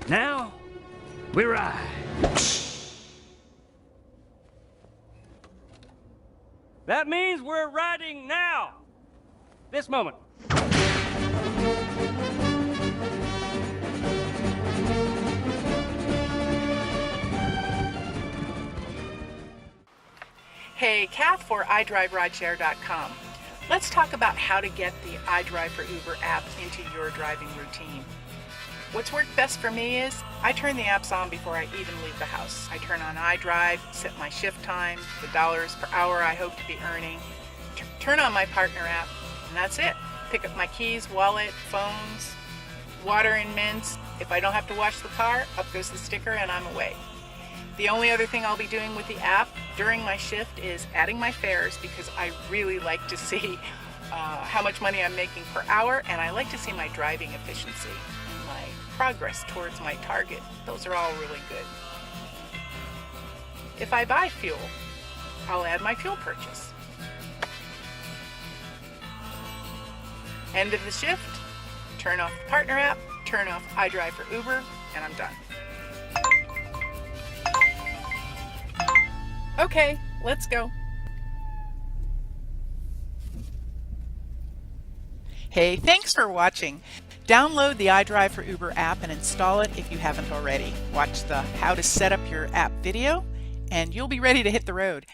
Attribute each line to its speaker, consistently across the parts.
Speaker 1: Now, we ride. That means we're riding now. This moment.
Speaker 2: Hey, Kath for iDriveRideshare.com. Let's talk about how to get the iDrive for Uber app into your driving routine. What's worked best for me is I turn the apps on before I even leave the house. I turn on iDrive, set my shift time, the dollars per hour I hope to be earning, turn on my partner app, and that's it. Pick up my keys, wallet, phones, water and mints. If I don't have to wash the car, up goes the sticker and I'm away. The only other thing I'll be doing with the app during my shift is adding my fares, because I really like to see how much money I'm making per hour, and I like to see my driving efficiency and my progress towards my target. Those are all really good. If I buy fuel, I'll add my fuel purchase. End of the shift, turn off the partner app, turn off iDrive for Uber, and I'm done. Okay, let's go. Hey, thanks for watching. Download the iDrive for Uber app and install it if you haven't already. Watch the how to set up your app video and you'll be ready to hit the road.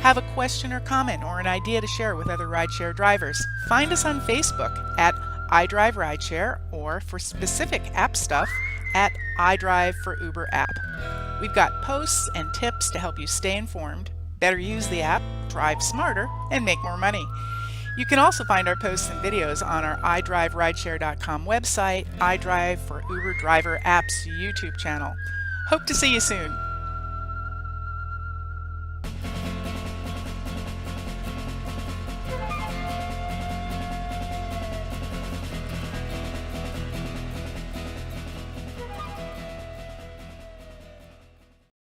Speaker 2: Have a question or comment or an idea to share with other rideshare drivers? Find us on Facebook at iDrive Rideshare, or for specific app stuff at iDrive for Uber app. We've got posts and tips to help you stay informed, better use the app, drive smarter, and make more money. You can also find our posts and videos on our iDriveRideshare.com website, iDrive for Uber Driver Apps YouTube channel. Hope to see you soon.